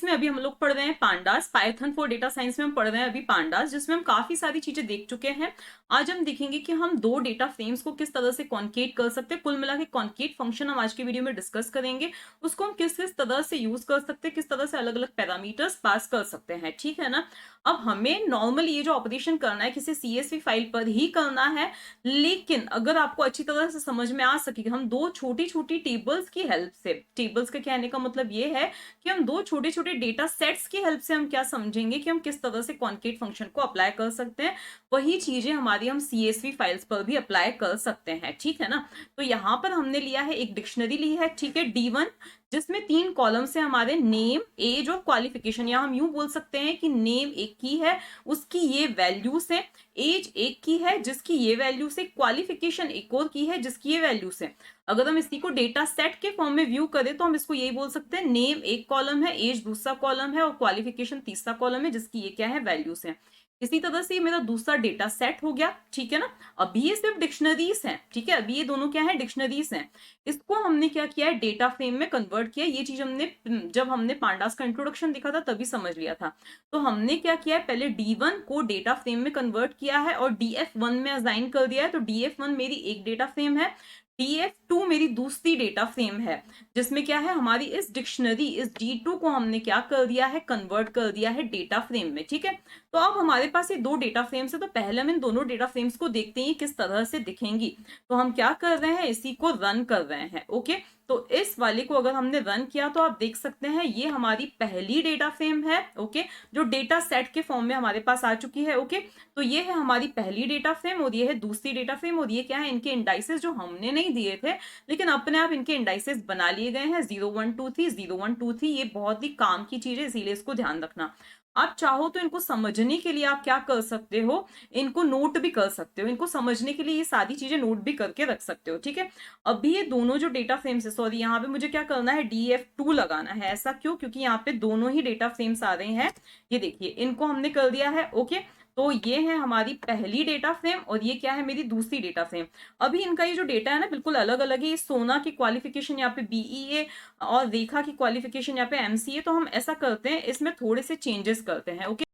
में अभी हम लोग पढ़ रहे हैं pandas, Python for data science में हम पढ़ रहे हैं अभी पांडास, जिसमें हम काफी सारी चीजें देख चुके हैं। आज हम देखेंगे कि हम दो डेटा फ्रेम्स को किस तरह से कॉन्केट कर सकते हैं। कुल मिला के कॉन्केट फंक्शन हम आज की वीडियो में डिस्कस करेंगे। उसको हम किस किस तरह से यूज कर सकते हैं, किस तरह से अलग अलग पैरामीटर्स पास कर सकते हैं, ठीक है ना। अब हमें नॉर्मली ये जो ऑपरेशन करना है किसी सीएसवी फाइल पर ही करना है, लेकिन अगर आपको अच्छी तरह से समझ में आ सके कि हम दो छोटी छोटी टेबल्स की हेल्प से, टेबल्स के कहने का मतलब ये है कि हम दो छोटे छोटे डेटा सेट्स की हेल्प से हम क्या समझेंगे कि हम किस तरह से कॉन्केट फंक्शन को अप्लाई कर सकते हैं, वही चीजें हमारी हम सीएसवी फाइल्स पर भी अप्लाई कर सकते हैं, ठीक है ना। तो यहाँ पर हमने लिया है एक डिक्शनरी ली है, ठीक है, D1, जिसमें 3 कॉलम से हमारे नेम, एज और क्वालिफिकेशन। या हम यूं बोल सकते हैं कि नेम एक की है, उसकी ये वैल्यूज है, एज एक की है जिसकी ये वैल्यू से, क्वालिफिकेशन एक और की है जिसकी ये वैल्यू से। अगर हम इसी को डेटा सेट के फॉर्म में व्यू करें तो हम इसको यही बोल सकते हैं, नेम एक कॉलम है, एज दूसरा कॉलम है और क्वालिफिकेशन तीसरा कॉलम है जिसकी ये क्या है, वैल्यूज है। इसी तरह से मेरा दूसरा डेटा सेट हो गया, ठीक है ना। अभी ये सिर्फ डिक्शनरीज हैं, ठीक है, अभी ये दोनों क्या है, डिक्शनरीज हैं। इसको हमने क्या किया है, डेटा फ्रेम में कन्वर्ट किया। ये चीज हमने जब हमने पांडास का इंट्रोडक्शन देखा था तभी समझ लिया था। तो हमने क्या किया है, पहले D1 को डेटा फ्रेम में कन्वर्ट किया है और DF1 में असाइन कर दिया है। तो DF1 मेरी एक डेटा फ्रेम है, DF2 मेरी दूसरी डेटा फ्रेम है, जिसमें क्या है, हमारी इस डिक्शनरी, इस D2 को हमने क्या कर दिया है, कन्वर्ट कर दिया है डेटा फ्रेम में, ठीक है। तो अब हमारे पास ये दो डेटा फ्रेम्स है, तो पहले हम इन दोनों डेटा फ्रेम्स को देखते हैं किस तरह से दिखेंगी। तो हम क्या कर रहे हैं, इसी को रन कर रहे हैं, ओके। तो इस वाले को अगर हमने रन किया तो आप देख सकते हैं ये हमारी पहली डेटा फ्रेम है, ओके, जो डेटा सेट के फॉर्म में हमारे पास आ चुकी है, ओके। तो ये है हमारी पहली डेटा फ्रेम और ये है दूसरी डेटा फ्रेम, और ये क्या है, इनके इंडाइसेस जो हमने नहीं दिए थे लेकिन अपने आप इनके इंडाइसेस बना लिए गए हैं, 0123 0123। ये बहुत ही काम की चीज है, इसीलिए इसको ध्यान रखना। आप चाहो तो इनको समझने के लिए आप क्या कर सकते हो, इनको नोट भी कर सकते हो। इनको समझने के लिए ये सारी चीजें नोट भी करके रख सकते हो, ठीक है। अभी ये दोनों जो डेटा फ्रेम्स है, सॉरी यहाँ पे मुझे क्या करना है, DF2 लगाना है। ऐसा क्यों, क्योंकि यहाँ पे दोनों ही डेटा फ्रेम्स आ रहे हैं। ये देखिए, इनको हमने कर दिया है, ओके। तो ये है हमारी पहली डेटा फ्रेम और ये क्या है, मेरी दूसरी डेटा फ्रेम। अभी इनका ये जो डेटा है ना बिल्कुल अलग अलग है। सोना की क्वालिफिकेशन यहाँ पे BEA और रेखा की क्वालिफिकेशन यहाँ पे MCA। तो हम ऐसा करते हैं, इसमें थोड़े से चेंजेस करते हैं, ओके।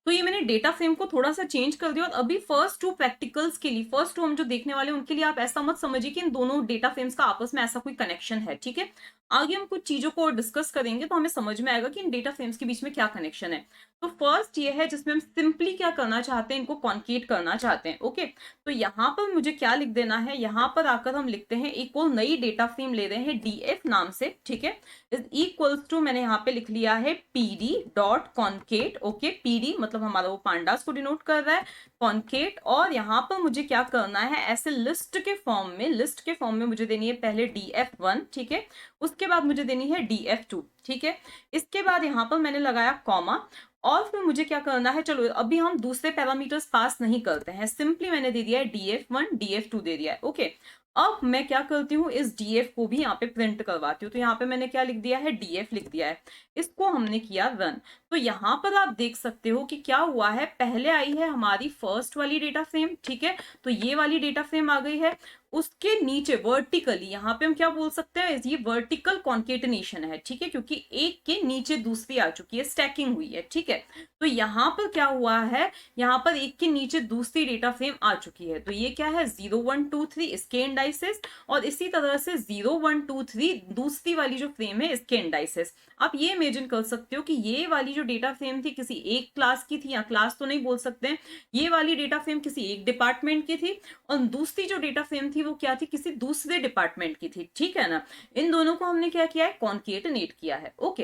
तो ये मैंने डेटा फ्रेम को थोड़ा सा चेंज कर दिया। और अभी फर्स्ट टू प्रैक्टिकल्स के लिए, फर्स्ट टू हम जो देखने वाले हैं उनके लिए आप ऐसा मत समझिए कि इन दोनों डेटा फ्रेम्स का आपस में ऐसा कोई कनेक्शन है, ठीक है। आगे हम कुछ चीजों को डिस्कस करेंगे तो हमें समझ में आएगा कि इन डेटा फ्रेम्स के बीच में क्या कनेक्शन है। तो फर्स्ट ये है जिसमें हम सिंपली क्या करना चाहते हैं, इनको कॉन्केट करना चाहते हैं, ओके। तो यहाँ पर मुझे क्या लिख देना है, यहाँ पर आकर हम लिखते हैं एक और नई डेटा फ्रेम ले रहे हैं DF नाम से, ठीक है। इज इक्वल्स टू, मैंने यहाँ पे लिख लिया है PD dot concat, okay. PD मतलब हमारा वो पांडास को डिनोट कर रहा है, कॉन्केट। और यहाँ पर मुझे क्या करना है, ऐसे लिस्ट के फॉर्म में, लिस्ट के फॉर्म में मुझे देनी है पहले DF1, ठीक है। उसके बाद मुझे देनी है DF2, ठीक है। इसके बाद यहाँ पर मैंने लगाया कॉमा। और फिर मुझे क्या करना है, चलो अभी हम दूसरे पैरामीटर्स पास नहीं करते हैं, सिंपली मैंने दे दिया है DF1 DF2 दे दिया है, ओके। अब मैं क्या करती हूँ, इस DF को भी यहाँ पे प्रिंट करवाती हूँ। तो यहाँ पे मैंने क्या लिख दिया है, DF लिख दिया है। इसको हमने किया रन। तो यहाँ पर आप देख सकते हो कि क्या हुआ है, पहले आई है हमारी फर्स्ट वाली डेटा फ्रेम, ठीक है। तो ये वाली डेटा फ्रेम आ गई है। उसके नीचे वर्टिकली, यहाँ पे हम क्या बोल सकते हैं, ये वर्टिकल कॉन्केटनेशन है, ठीक है, क्योंकि एक के नीचे दूसरी आ चुकी है, स्टैकिंग हुई है, ठीक है। तो यहाँ पर क्या हुआ है, यहाँ पर एक के नीचे दूसरी डेटा फ्रेम आ चुकी है। तो ये क्या है, 0123 इसके इंडाइसेस, और इसी तरह से 0123 दूसरी वाली जो फ्रेम है इसके इंडाइसेस। आप ये इमेजिन कर सकते हो कि ये वाली जो डेटा फ्रेम थी किसी एक क्लास की थी, या क्लास तो नहीं बोल सकते हैं, ये वाली डेटा फ्रेम किसी एक डिपार्टमेंट की थी, और दूसरी जो डेटा फ्रेम थी वो क्या थी, किसी दूसरे डिपार्टमेंट की थी, ठीक है ना। इन दोनों को हमने क्या किया है, कॉन्केटनेट किया है, ओके।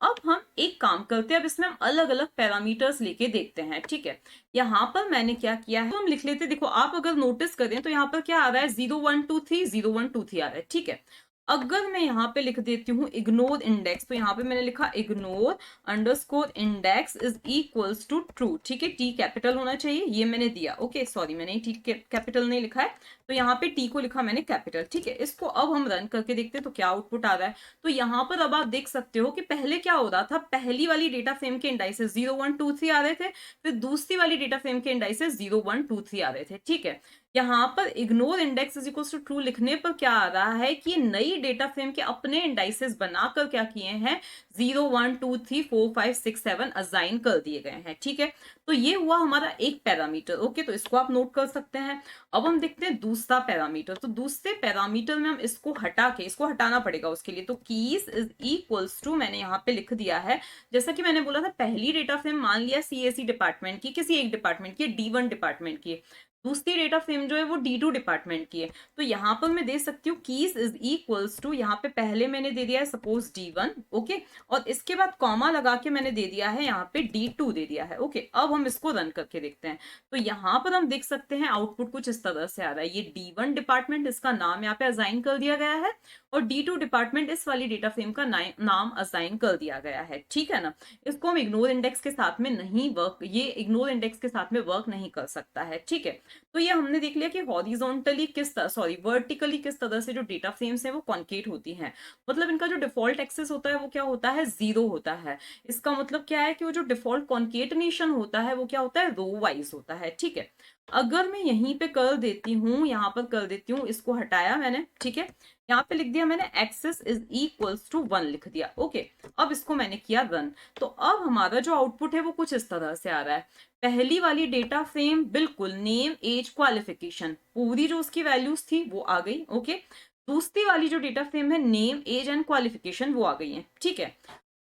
अब हम एक काम करते हैं, अब इसमें हम अलग अलग पैरामीटर्स लेके देखते हैं, ठीक है। यहाँ पर मैंने क्या किया है, तो हम लिख लेते हैं। देखो आप अगर नोटिस करें तो यहाँ पर क्या आ रहा है, 0123 0123 आ रहा है, ठीक है। अगर मैं यहाँ पे लिख देती हूँ इग्नोर इंडेक्स, तो यहाँ पे मैंने लिखा ignore underscore index is equals to true, ठीक है। टी कैपिटल होना चाहिए, ये मैंने दिया, ओके। सॉरी मैंने टी कैपिटल नहीं लिखा है, तो यहाँ पे टी को लिखा मैंने कैपिटल, ठीक है। इसको अब हम रन करके देखते हैं तो क्या आउटपुट आ रहा है। तो यहाँ पर अब आप देख सकते हो कि पहले क्या हो रहा था, पहली वाली डेटा फ्रेम के इंडाइसेस 0123 आ रहे थे, फिर दूसरी वाली डेटा फ्रेम के इंडाइसेस 0123 आ रहे थे, ठीक है। यहाँ पर ignore index is equals to true लिखने पर क्या आ रहा है कि ये नई डेटा फ्रेम के अपने इंडाइसेस बनाकर क्या किए हैं, 0 1 2 3 4 5 6 7 असाइन कर दिए गए हैं। ठीक है, तो ये हुआ हमारा एक पैरामीटर। ओके, तो इसको आप नोट कर सकते हैं। अब हम देखते हैं दूसरा पैरामीटर। तो दूसरे पैरामीटर में हम इसको हटा के, इसको हटाना पड़ेगा उसके लिए। तो कीज इज इक्वल्स टू, मैंने यहाँ पे लिख दिया है, जैसा कि मैंने बोला था पहली डेटा फ्रेम मान लिया सीएसई डिपार्टमेंट की, किसी एक डिपार्टमेंट की, D1 डिपार्टमेंट की, दूसरी डेटा फ्रेम जो है वो D2 डिपार्टमेंट की है। तो यहाँ पर मैं दे सकती हूँ कीज इज इक्वल्स टू, यहाँ पे पहले मैंने दे दिया है सपोज D1, ओके, और इसके बाद कॉमा लगा के मैंने दे दिया है यहाँ पे D2 दे दिया है। ओके, अब हम इसको रन करके देखते हैं। तो यहाँ पर हम देख सकते हैं आउटपुट कुछ इस तरह से आ रहा है। ये D1 डिपार्टमेंट, इसका नाम यहाँ पे असाइन कर दिया गया है, और D2 डिपार्टमेंट इस वाली डेटा फ्रेम का नाम असाइन कर दिया गया है। ठीक है ना, इसको हम इग्नोर इंडेक्स के साथ में नहीं वर्क, ये इग्नोर इंडेक्स के साथ में वर्क नहीं कर सकता है। ठीक है, तो ये हमने देख लिया कि हॉरिजॉन्टली किस तरह, सॉरी वर्टिकली किस तरह से जो डेटा फ्रेम्स हैं वो कॉन्केट होती हैं। मतलब इनका जो डिफॉल्ट एक्सेस होता है वो क्या होता है, 0 होता है। इसका मतलब क्या है कि वो जो डिफॉल्ट कॉन्केटनेशन होता है वो क्या होता है, रो वाइज होता है। ठीक है, अगर मैं यहीं पे कर देती हूँ, यहाँ पर कर देती हूँ, इसको हटाया मैंने, ठीक है, यहाँ पे लिख दिया मैंने एक्सेस इज इक्वल्स टू 1 लिख दिया। ओके, अब इसको मैंने किया रन। तो अब हमारा जो आउटपुट है वो कुछ इस तरह से आ रहा है। पहली वाली डेटा फ्रेम बिल्कुल नेम एज क्वालिफिकेशन पूरी जो उसकी वैल्यूज थी वो आ गई। ओके, दूसरी वाली जो डेटा फ्रेम है नेम एज एंड क्वालिफिकेशन वो आ गई है। ठीक है,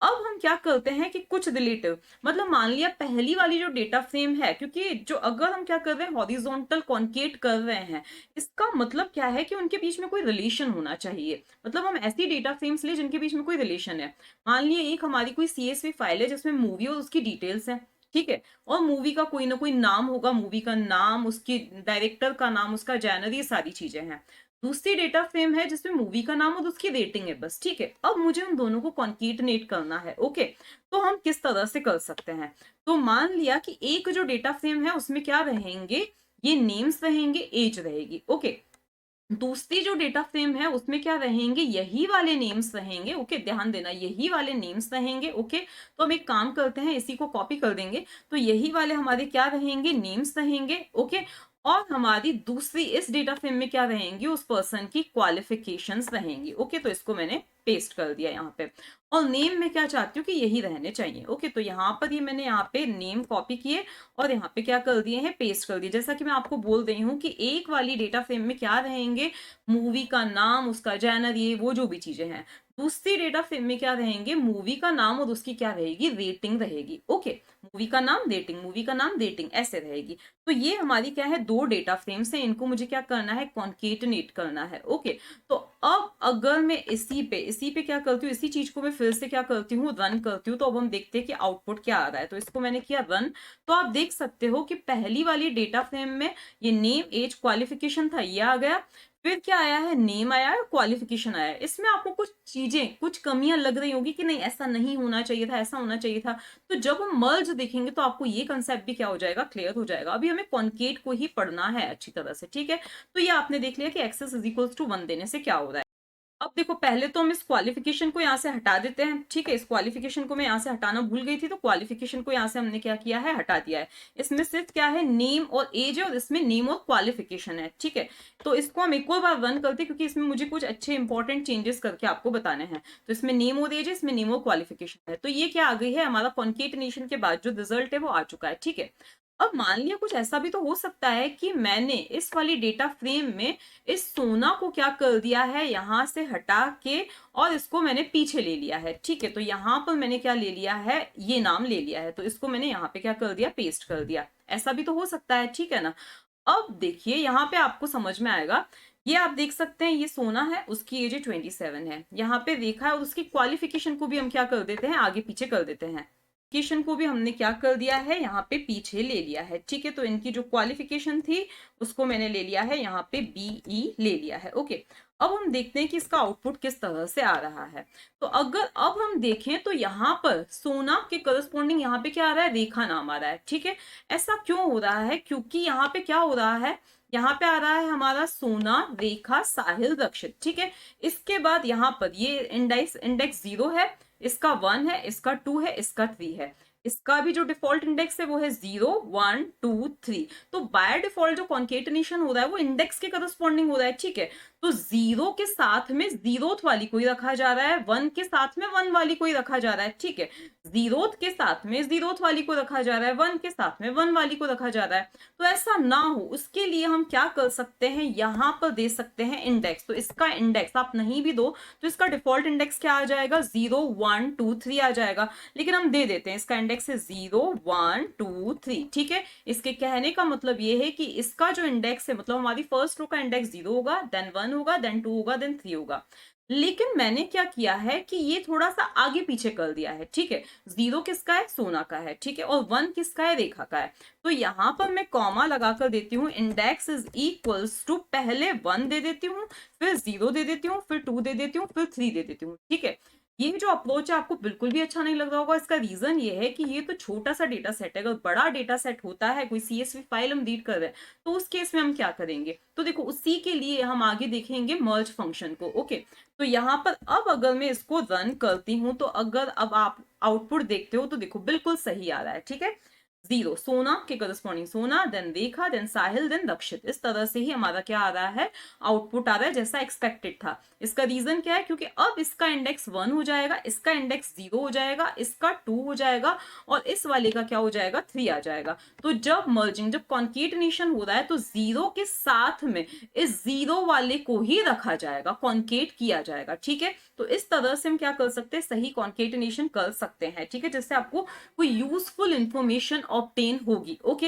अब हम क्या करते हैं कि कुछ रिलेटिव, मतलब मान लिया पहली वाली जो डेटा फ्रेम है, क्योंकि जो अगर हम क्या कर रहे हैं हॉरिजॉन्टल कॉन्केट कर रहे हैं, इसका मतलब क्या है कि उनके बीच में कोई रिलेशन होना चाहिए। मतलब हम ऐसी डेटा फ्रेम्स ले जिनके बीच में कोई रिलेशन है। मान लिया एक हमारी कोई CSV फाइल है जिसमें मूवी और उसकी डिटेल्स है, ठीक है, और मूवी का कोई ना कोई नाम होगा, मूवी का नाम, उसकी डायरेक्टर का नाम, उसका जैनर, ये सारी चीजें हैं। दूसरी डेटा फ्रेम है जिसमें मूवी का नाम और उसकी रेटिंग है बस। ठीक है, अब मुझे उन दोनों को कॉन्केटनेट करना है। ओके, तो हम किस तरह से कर सकते हैं, तो मान लिया कि एक जो डेटा फ्रेम है उसमें क्या रहेंगे, ये नेम्स रहेंगे, एज रहेगी। ओके, दूसरी जो डेटा फ्रेम है उसमें क्या रहेंगे, यही वाले नेम्स रहेंगे। ओके, ध्यान देना, यही वाले नेम्स रहेंगे। ओके, तो हम एक काम करते हैं, इसी को कॉपी कर देंगे। तो यही वाले हमारे क्या रहेंगे, नेम्स रहेंगे। ओके, और हमारी दूसरी इस डेटा फ्रेम में क्या रहेंगी, उस पर्सन की क्वालिफिकेशंस रहेंगी। ओके, तो इसको मैंने पेस्ट कर दिया यहाँ पे, और नेम में क्या चाहती हूँ कि यही रहने चाहिए। ओके, तो यहाँ पर ये मैंने यहाँ पे नेम कॉपी किए और यहाँ पे क्या कर दिए हैं, पेस्ट कर दिए। जैसा कि मैं आपको बोल रही हूँ कि एक वाली डेटा फ्रेम में क्या रहेंगे, मूवी का नाम, उसका जैनर, ये वो जो भी चीजें हैं। दूसरी डेटा फ्रेम में क्या रहेंगे, मूवी का नाम और उसकी क्या रहेगी, रेटिंग रहेगी। ओके, मूवी का नाम रेटिंग, मूवी का नाम रेटिंग, ऐसे रहेगी। तो ये हमारी क्या है, दो डेटा फ्रेम्स हैं, इनको मुझे क्या करना है, कॉन्केटनेट करना है। ओके, तो अब अगर मैं इसी पे क्या करती हूँ, इसी चीज को मैं फिर से क्या करती हूँ, रन करती हूँ। तो अब हम देखते हैं कि आउटपुट क्या आ रहा है। तो इसको मैंने किया रन, तो आप देख सकते हो कि पहली वाली डेटा फ्रेम में ये नेम एज क्वालिफिकेशन था, ये आ गया। फिर क्या आया है, नेम आया है, क्वालिफिकेशन आया है। इसमें आपको कुछ चीजें, कुछ कमियां लग रही होगी कि नहीं ऐसा नहीं होना चाहिए था, ऐसा होना चाहिए था। तो जब हम मर्ज देखेंगे तो आपको ये कंसेप्ट भी क्या हो जाएगा, क्लियर हो जाएगा। अभी हमें कॉन्केट को ही पढ़ना है अच्छी तरह से। ठीक है, तो ये आपने देख लिया कि एक्सेस इज इक्वल्स टू 1 देने से क्या हो रहा है। अब देखो, पहले तो हम इस क्वालिफिकेशन को यहाँ से हटा देते हैं। ठीक है, इस क्वालिफिकेशन को मैं यहाँ से हटाना भूल गई थी, तो क्वालिफिकेशन को यहाँ से हमने क्या किया है, हटा दिया है। इसमें सिर्फ क्या है, नेम और एज है, और इसमें नेम और क्वालिफिकेशन है। ठीक है, तो इसको हम एक और बार रन करते हैं, क्योंकि इसमें मुझे कुछ अच्छे इंपॉर्टेंट चेंजेस करके आपको बताने हैं। तो इसमें नेम और एज है, इसमें नेम और क्वालिफिकेशन है। तो ये क्या आ गई है, हमारा कॉन्केटनेशन के बाद जो रिजल्ट है वो आ चुका है। ठीक है, अब मान लिया कुछ ऐसा भी तो हो सकता है कि मैंने इस वाली डेटा फ्रेम में इस सोना को क्या कर दिया है, यहां से हटा के और इसको मैंने पीछे ले लिया है। ठीक है, तो यहां पर मैंने क्या ले लिया है, ये नाम ले लिया है, तो इसको मैंने यहाँ पे क्या कर दिया, पेस्ट कर दिया। ऐसा भी तो हो सकता है। ठीक है ना, अब देखिए यहाँ पे आपको समझ में आएगा। ये आप देख सकते हैं, ये सोना है, उसकी एज 27 है, यहाँ पे देखा है, और उसकी क्वालिफिकेशन को भी हम क्या कर देते हैं, आगे पीछे कर देते हैं। क्वालिफिकेशन को भी हमने क्या कर दिया है, यहाँ पे पीछे ले लिया है। ठीक है, तो इनकी जो क्वालिफिकेशन थी उसको मैंने ले लिया है, यहाँ पे BE ले लिया है। ओके, अब हम देखते हैं कि इसका आउटपुट किस तरह से आ रहा है। तो अगर अब हम देखें तो यहाँ पर सोना के करस्पॉन्डिंग यहाँ पे क्या आ रहा है, रेखा नाम आ रहा है। ठीक है, ऐसा क्यों हो रहा है, क्योंकि यहाँ पे क्या हो रहा है, यहाँ पे आ रहा है हमारा सोना, रेखा, साहिल, रक्षित। ठीक है, इसके बाद यहाँ पर ये इंडेक्स 0 है, इसका 1 है, इसका 2 है, इसका 3 है। इसका भी जो डिफॉल्ट इंडेक्स है वो है 0 1 2 3। तो बाय डिफॉल्ट जो कॉन्केटनेशन हो रहा है वो इंडेक्स के करस्पॉन्डिंग हो रहा है, ठीक है। तो 0 के साथ में जीरोथ वाली कोई रखा जा रहा है, 1 के साथ में 1 वाली कोई रखा जा रहा है, ठीक है। जीरोथ के साथ में जीरोथ वाली को रखा जा रहा है, 1 के साथ में 1 वाली को रखा जा रहा है। तो ऐसा ना हो उसके लिए हम क्या कर सकते हैं, यहां पर दे सकते हैं इंडेक्स। तो इसका इंडेक्स आप नहीं भी दो तो इसका डिफॉल्ट इंडेक्स क्या आ जाएगा, 0 1 2 3 आ जाएगा। लेकिन हम दे देते हैं इसका इंडेक्स है 0 1 2 3, ठीक है। इसके कहने का मतलब ये है कि इसका जो इंडेक्स है, मतलब हमारी फर्स्ट रो का इंडेक्स 0 होगा, देन 1 होगा, देन 2 होगा, देन 3 होगा। लेकिन मैंने क्या किया है कि ये थोड़ा सा आगे पीछे कर दिया है, ठीक है। 0 किसका है, सोना का है, ठीक है, और 1 किसका है, रेखा का है। तो यहां पर मैं कॉमा लगाकर देती हूँ, इंडेक्स इज इक्वल्स टू पहले 1 दे देती हूँ, फिर 0 दे देती हूँ, फिर 2 दे देती हूँ, फिर 3 दे देती हूँ, ठीक है। ये जो अप्रोच है आपको बिल्कुल भी अच्छा नहीं लग रहा होगा। इसका रीजन ये है कि ये तो छोटा सा डेटा सेट है। अगर बड़ा डेटा सेट होता है, कोई सीएसवी फाइल हम रीड कर रहे हैं, तो उस केस में हम क्या करेंगे, तो देखो उसी के लिए हम आगे देखेंगे मर्ज फंक्शन को। ओके, तो यहाँ पर अब अगर मैं इसको रन करती हूँ तो अगर अब आप आउटपुट देखते हो तो देखो बिल्कुल सही आ रहा है, ठीक है। 0 सोना के करस्पॉन्डिंग सोना, देन रेखा, देन साहिल, देन रक्षित। इस तरह से ही हमारा क्या आ रहा है, आउटपुट आ रहा है जैसा एक्सपेक्टेड था। इसका रीजन क्या है, क्योंकि अब इसका इंडेक्स 1 हो जाएगा, इसका इंडेक्स 0 हो जाएगा, इसका 2 हो जाएगा, और इस वाले का क्या हो जाएगा, 3 आ जाएगा। तो जब मर्जिंग, जब कॉन्केटनेशन हो रहा है तो 0 के साथ में इस 0 वाले को ही रखा जाएगा, कॉन्केट किया जाएगा, ठीक है। तो इस तरह से हम क्या कर सकते हैं, सही कॉन्केटनेशन कर सकते हैं, ठीक है, जिससे आपको कोई यूजफुल इंफॉर्मेशन ऑब्टेन होगी। ओके,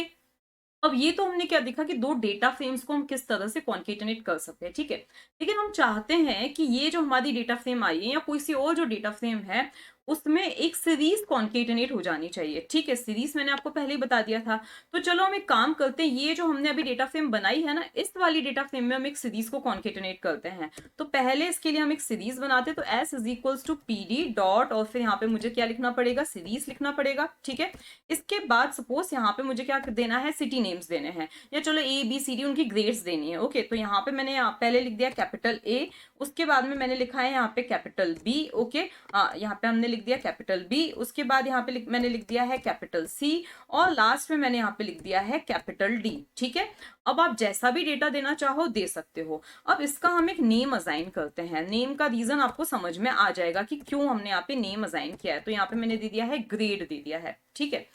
अब ये तो हमने क्या देखा कि दो डेटा फ्रेम्स को हम किस तरह से कॉन्केटनेट कर सकते हैं, ठीक है। लेकिन हम चाहते हैं कि ये जो हमारी डेटा फ्रेम आई है या कोई सी और जो डेटा फ्रेम है उसमें एक सीरीज कॉन्केटनेट हो जानी चाहिए, ठीक है। सीरीज मैंने आपको पहले ही बता दिया था। तो चलो हम एक काम करते हैं, ये जो हमने अभी डेटा फ्रेम बनाई है ना, इस वाली डेटा फ्रेम में हम एक सीरीज को कॉन्केटनेट करते हैं। तो पहले इसके लिए हम एक सीरीज बनाते हैं। तो S is equals to P D dot, और फिर यहाँ पे मुझे क्या लिखना पड़ेगा, सीरीज लिखना पड़ेगा, ठीक है। इसके बाद सपोज यहाँ पे मुझे क्या देना है, सिटी नेम्स देने हैं, या चलो ए बी सी डी उनकी ग्रेड्स देनी है। ओके, तो यहाँ पे मैंने पहले लिख दिया कैपिटल ए, उसके बाद में मैंने लिखा है यहाँ पे कैपिटल बी। ओके, यहाँ पे हमने लिख दिया कैपिटल बी, उसके बाद यहाँ पे मैंने लिख दिया है कैपिटल सी, और लास्ट में मैंने यहाँ पे लिख दिया है कैपिटल डी, ठीक है। अब आप जैसा भी डेटा देना चाहो दे सकते हो। अब इसका हम एक नेम असाइन करते हैं। नेम का रीजन आपको समझ में आ जाएगा कि क्यों हमने यहाँ पे नेम असाइन किया है। तो यहाँ पे मैंने दे दिया है ग्रेड, दे दिया है, ठीक है।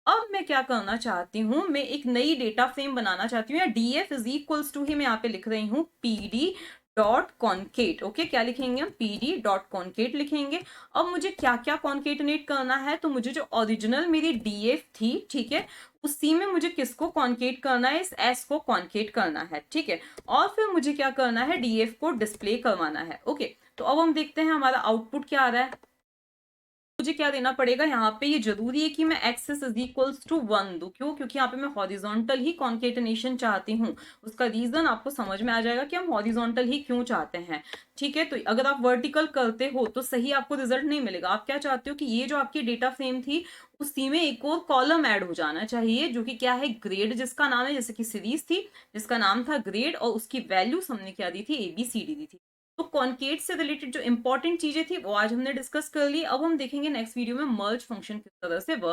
अब मैं क्या करना चाहती हूँ, मैं एक नई डेटा फ्रेम बनाना चाहती हूँ, या डीएफ इज इक्वल्स टू ही मैं यहाँ पे लिख रही हूँ पीडी डॉट कॉन्केट। ओके, क्या लिखेंगे हम, पीडी डॉट कॉन्केट लिखेंगे। अब मुझे क्या क्या कॉन्केटनेट करना है, तो मुझे जो ओरिजिनल मेरी डीएफ थी, ठीक है, उसी में मुझे किसको कॉन्केट करना है, इस एस को कॉन्केट करना है, ठीक है। और फिर मुझे क्या करना है, डीएफ को डिस्प्ले करवाना है। ओके, तो अब हम देखते हैं हमारा आउटपुट क्या आ रहा है। मुझे क्या देना पड़ेगा यहाँ पे, ये जरूरी है कि मैं एक्सेस इज इक्वल्स टू 1 दूं। क्यों, क्योंकि यहाँ पे मैं हॉरिजॉन्टल ही कॉन्केटनेशन चाहती हूँ। उसका रीजन आपको समझ में आ जाएगा कि हम हॉरिजॉन्टल ही क्यों चाहते हैं, ठीक है। तो अगर आप वर्टिकल करते हो तो सही आपको रिजल्ट नहीं मिलेगा। आप क्या चाहते हो कि ये जो आपकी डेटा फ्रेम थी उसी में एक और कॉलम ऐड हो जाना चाहिए, जो कि क्या है, ग्रेड, जिसका नाम है, जैसे कि सीरीज थी जिसका नाम था ग्रेड, और उसकी वैल्यूज हमने क्या दी थी, ABCD दी थी। तो कॉन्केट से रिलेटेड जो इंपॉर्टेंट चीजें थी वो आज हमने डिस्कस कर ली। अब हम देखेंगे नेक्स्ट वीडियो में मर्ज फंक्शन किस तरह से वर्क